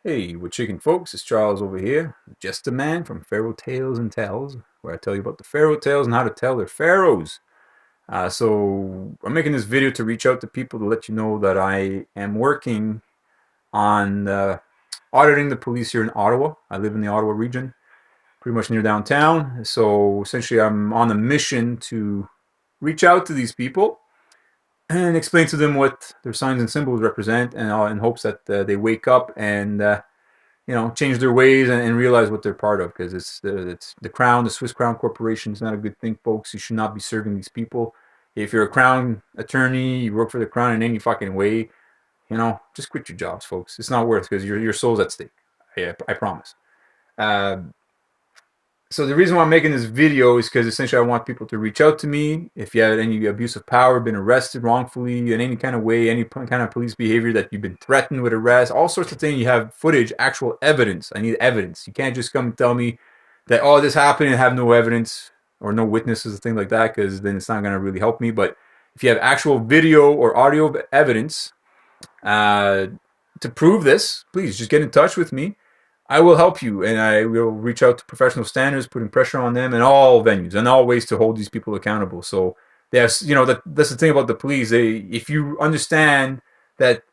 Hey, we're chicken folks. It's Charles over here, just a man from Pharaoh Tales and Tells, where I tell you about the Pharaoh Tales and how to tell their pharaohs. So I'm making this video to reach out to people to let you know that I am working on auditing the police here in Ottawa. I live in the Ottawa region, pretty much near downtown. So essentially, I'm on a mission to reach out to these people and explain to them what their signs and symbols represent, and in hopes that they wake up and change their ways and realize what they're part of, because it's the crown, the Swiss Crown Corporation is not a good thing, folks. You should not be serving these people. If you're a crown attorney, you work for the crown in any fucking way, just quit your jobs, folks. It's not worth, because your soul's at stake. I promise. Uh, so the reason why I'm making this video is because essentially I want people to reach out to me if you had any abuse of power, been arrested wrongfully in any kind of way, any kind of police behavior, that you've been threatened with arrest, all sorts of things. You have footage, actual evidence. I need evidence. You can't just come and tell me that, oh, this happened, and have no evidence or no witnesses and things like that, because then it's not going to really help me. But if you have actual video or audio evidence uh, to prove this, please just get in touch with me. I will help you, and I will reach out to professional standards, putting pressure on them in all venues and all ways to hold these people accountable. So that's that's the thing about the police. If you understand that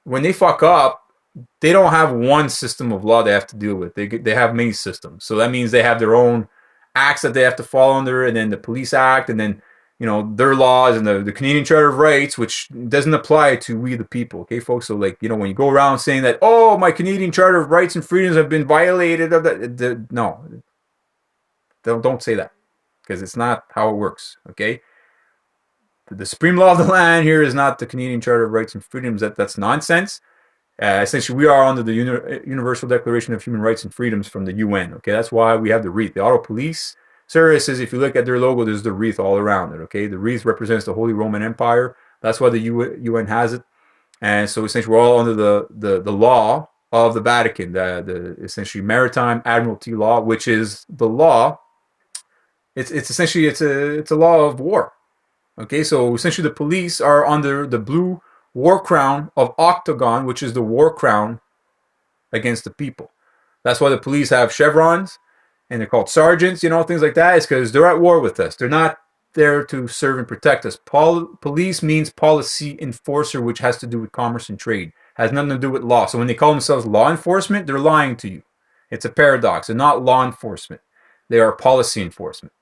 when they fuck up, they don't have one system of law they have to deal with. They have many systems. So that means they have their own acts that they have to fall under, and then the police act, and then their laws, and the Canadian Charter of Rights, which doesn't apply to we the people. Okay, folks. So like, when you go around saying that, oh, my Canadian Charter of Rights and freedoms have been violated, no, don't say that, because it's not how it works. Okay, the supreme law of the land here is not the Canadian Charter of Rights and Freedoms. That's nonsense. Essentially, we are under the Universal Declaration of Human Rights and Freedoms from the UN. Okay, that's why we have the wreath. The Ottawa Police Services, if you look at their logo, there's the wreath all around it. Okay, the wreath represents the Holy Roman Empire. That's why the UN has it. And so essentially, we're all under the law of the Vatican, the essentially Maritime Admiralty Law, which is the law. It's essentially it's a law of war. Okay, so essentially the police are under the blue war crown of Octagon, which is the war crown against the people. That's why the police have chevrons, and they're called sergeants, things like that. It's because they're at war with us. They're not there to serve and protect us. Police means policy enforcer, which has to do with commerce and trade. Has nothing to do with law. So when they call themselves law enforcement, they're lying to you. It's a paradox. They're not law enforcement. They are policy enforcement.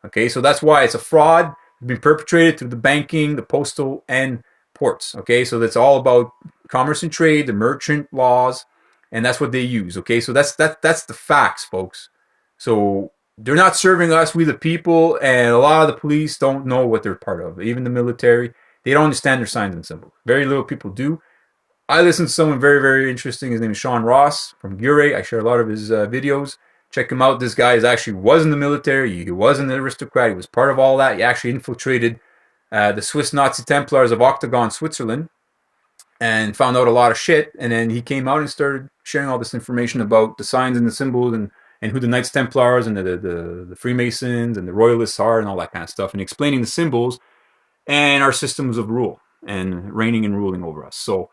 Okay, so that's why it's a fraud. It's been perpetrated through the banking, the postal, and ports. Okay, so that's all about commerce and trade, the merchant laws, and that's what they use. Okay, so that's the facts, folks. So they're not serving us, we the people, and a lot of the police don't know what they're part of. Even the military, they don't understand their signs and symbols. Very little people do. I listened to someone very, very interesting. His name is Sean Ross from Gure. I share a lot of his videos. Check him out. This guy was in the military. He was an aristocrat. He was part of all that. He actually infiltrated the Swiss Nazi Templars of Octagon, Switzerland, and found out a lot of shit. And then he came out and started sharing all this information about the signs and the symbols, and who the Knights Templars and the Freemasons and the Royalists are, and all that kind of stuff, and explaining the symbols and our systems of rule and reigning and ruling over us. So,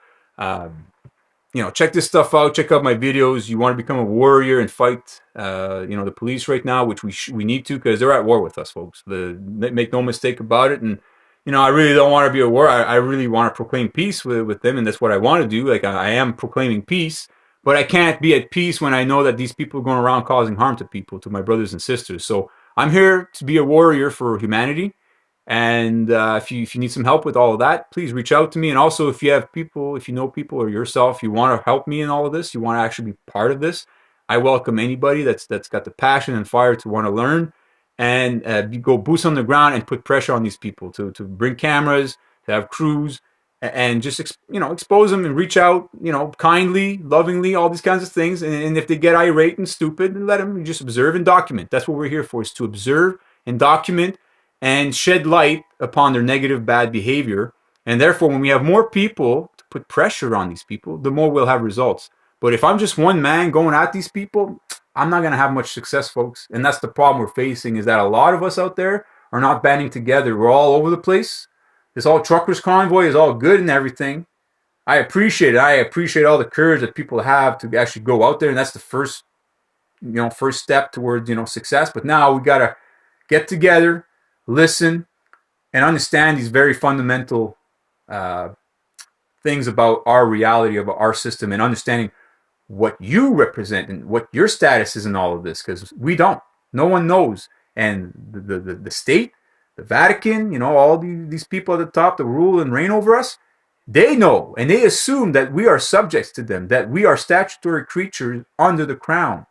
check this stuff out. Check out my videos. You want to become a warrior and fight, the police right now, which we need to, because they're at war with us, folks. Make no mistake about it. And I really don't want to be at war. I really want to proclaim peace with them, and that's what I want to do. Like, I am proclaiming peace, but I can't be at peace when I know that these people are going around causing harm to people, to my brothers and sisters. So I'm here to be a warrior for humanity. And if you need some help with all of that, please reach out to me. And also, if you know people or yourself, you want to help me in all of this, you want to actually be part of this, I welcome anybody that's got the passion and fire to want to learn, and go boots on the ground and put pressure on these people to bring cameras, to have crews, and just expose them and reach out, kindly, lovingly, all these kinds of things. And if they get irate and stupid, let them just observe and document. That's what we're here for, is to observe and document and shed light upon their negative, bad behavior. And therefore, when we have more people to put pressure on these people, the more we'll have results. But if I'm just one man going at these people, I'm not going to have much success, folks. And that's the problem we're facing, is that a lot of us out there are not banding together. We're all over the place. This all truckers convoy is all good and everything, I appreciate it. I appreciate all the courage that people have to actually go out there, and that's the first, first step towards, success. But now we gotta get together, listen, and understand these very fundamental things about our reality, about our system, and understanding what you represent and what your status is in all of this, because we don't. No one knows. And the state, the Vatican, all these people at the top that rule and reign over us, they know, and they assume that we are subjects to them, that we are statutory creatures under the crown,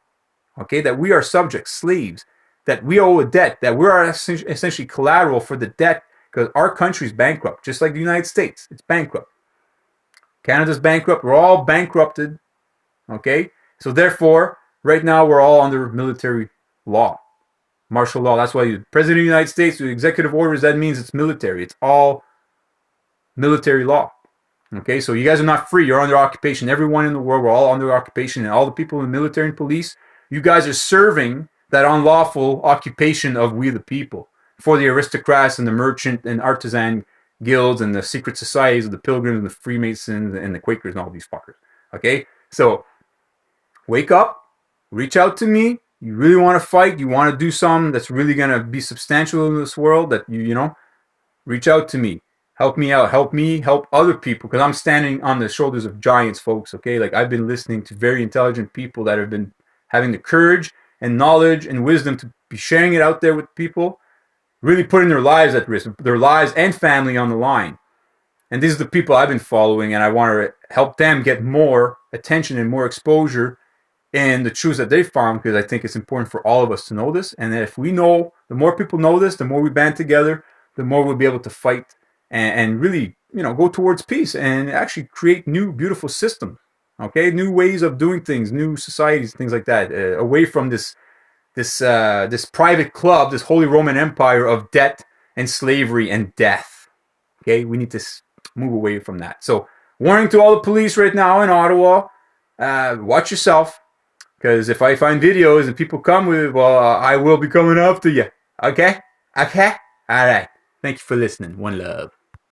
okay, that we are subjects, slaves, that we owe a debt, that we are essentially collateral for the debt, because our country is bankrupt, just like the United States. It's bankrupt. Canada's bankrupt. We're all bankrupted, okay? So therefore, right now we're all under military law, martial law. That's why the President of the United States, with executive orders, that means it's military. It's all military law. Okay, so you guys are not free. You're under occupation. Everyone in the world, we're all under occupation, and all the people in the military and police, you guys are serving that unlawful occupation of we the people for the aristocrats and the merchant and artisan guilds and the secret societies of the Pilgrims and the Freemasons and the Quakers and all these fuckers. Okay, so wake up, reach out to me. You really want to fight? You want to do something that's really gonna be substantial in this world? That reach out to me. Help me out. Help me help other people, because I'm standing on the shoulders of giants, folks. Okay, like I've been listening to very intelligent people that have been having the courage and knowledge and wisdom to be sharing it out there with people, really putting their lives at risk, their lives and family on the line. And these are the people I've been following, and I want to help them get more attention and more exposure in the truths that they found, because I think it's important for all of us to know this. And that if we know, the more people know this, the more we band together, the more we'll be able to fight and really, go towards peace and actually create new, beautiful systems. Okay, new ways of doing things, new societies, things like that, away from this private club, this Holy Roman Empire of debt and slavery and death. Okay, we need to move away from that. So, warning to all the police right now in Ottawa: watch yourself, because if I find videos and people come with, I will be coming after you. Okay, all right. Thank you for listening. One love.